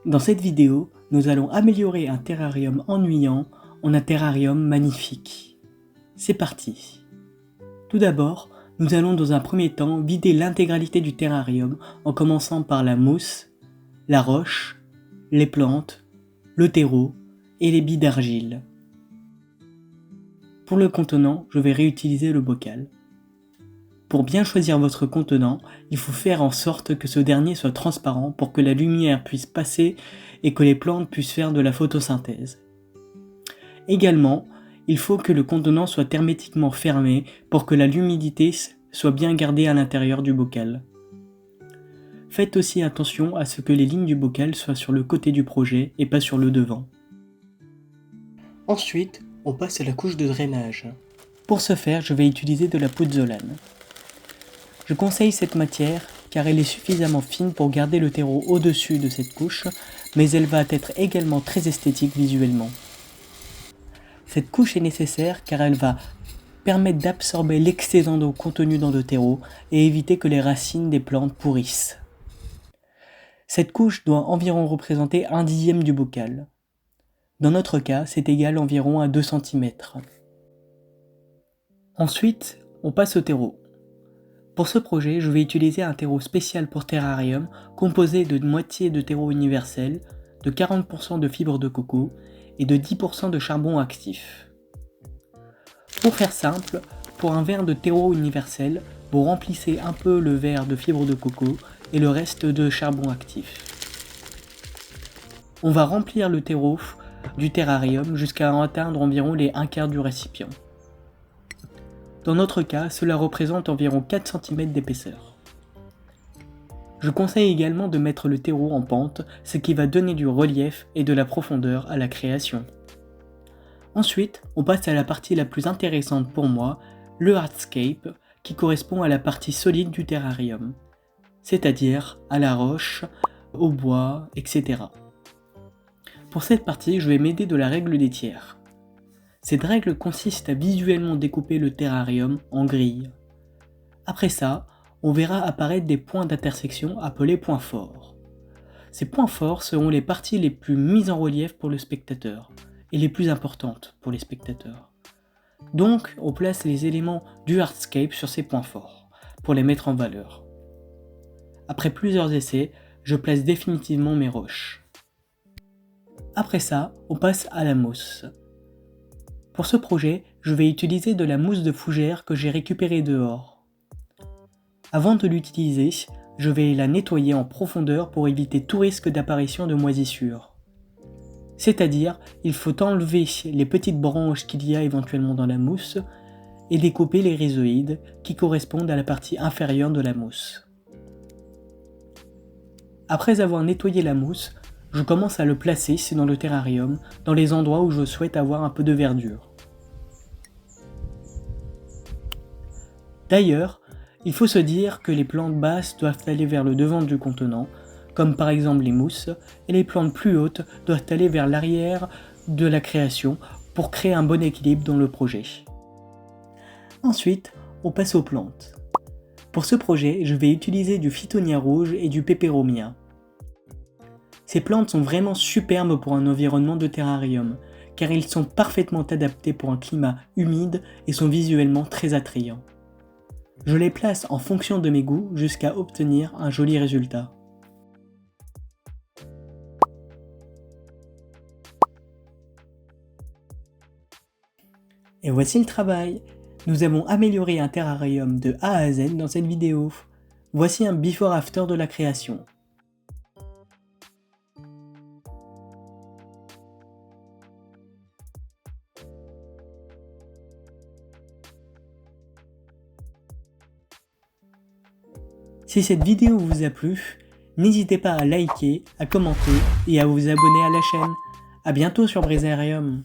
Dans cette vidéo, nous allons améliorer un terrarium ennuyant en un terrarium magnifique. C'est parti! Tout d'abord, nous allons dans un premier temps vider l'intégralité du terrarium en commençant par la mousse, la roche, les plantes, le terreau et les billes d'argile. Pour le contenant, je vais réutiliser le bocal. Pour bien choisir votre contenant, il faut faire en sorte que ce dernier soit transparent pour que la lumière puisse passer et que les plantes puissent faire de la photosynthèse. Également, il faut que le contenant soit hermétiquement fermé pour que l'humidité soit bien gardée à l'intérieur du bocal. Faites aussi attention à ce que les lignes du bocal soient sur le côté du projet et pas sur le devant. Ensuite, on passe à la couche de drainage. Pour ce faire, je vais utiliser de la pouzzolane. Je conseille cette matière car elle est suffisamment fine pour garder le terreau au-dessus de cette couche, mais elle va être également très esthétique visuellement. Cette couche est nécessaire car elle va permettre d'absorber l'excédent d'eau contenu dans le terreau et éviter que les racines des plantes pourrissent. Cette couche doit environ représenter 1/10 du bocal. Dans notre cas, c'est égal environ à 2 cm. Ensuite, on passe au terreau. Pour ce projet, je vais utiliser un terreau spécial pour terrarium composé de moitié de terreau universel, de 40% de fibres de coco et de 10% de charbon actif. Pour faire simple, pour un verre de terreau universel, vous remplissez un peu le verre de fibres de coco et le reste de charbon actif. On va remplir le terreau du terrarium jusqu'à atteindre environ les 1/4 du récipient. Dans notre cas, cela représente environ 4 cm d'épaisseur. Je conseille également de mettre le terreau en pente, ce qui va donner du relief et de la profondeur à la création. Ensuite, on passe à la partie la plus intéressante pour moi, le hardscape, qui correspond à la partie solide du terrarium, c'est-à-dire à la roche, au bois, etc. Pour cette partie, je vais m'aider de la règle des tiers. Cette règle consiste à visuellement découper le terrarium en grilles. Après ça, on verra apparaître des points d'intersection appelés points forts. Ces points forts seront les parties les plus mises en relief pour le spectateur et les plus importantes pour les spectateurs. Donc, on place les éléments du hardscape sur ces points forts pour les mettre en valeur. Après plusieurs essais, je place définitivement mes roches. Après ça, on passe à la mousse. Pour ce projet, je vais utiliser de la mousse de fougère que j'ai récupérée dehors. Avant de l'utiliser, je vais la nettoyer en profondeur pour éviter tout risque d'apparition de moisissures. C'est-à-dire, il faut enlever les petites branches qu'il y a éventuellement dans la mousse et découper les rhizoïdes qui correspondent à la partie inférieure de la mousse. Après avoir nettoyé la mousse, je commence à le placer dans le terrarium, dans les endroits où je souhaite avoir un peu de verdure. D'ailleurs, il faut se dire que les plantes basses doivent aller vers le devant du contenant, comme par exemple les mousses, et les plantes plus hautes doivent aller vers l'arrière de la création pour créer un bon équilibre dans le projet. Ensuite, on passe aux plantes. Pour ce projet, je vais utiliser du Phytonia rouge et du Peperomia. Ces plantes sont vraiment superbes pour un environnement de terrarium, car ils sont parfaitement adaptés pour un climat humide et sont visuellement très attrayants. Je les place en fonction de mes goûts jusqu'à obtenir un joli résultat. Et voici le travail. Nous avons amélioré un terrarium de A à Z dans cette vidéo. Voici un before-after de la création. Si cette vidéo vous a plu, n'hésitez pas à liker, à commenter et à vous abonner à la chaîne. A bientôt sur Brisarium.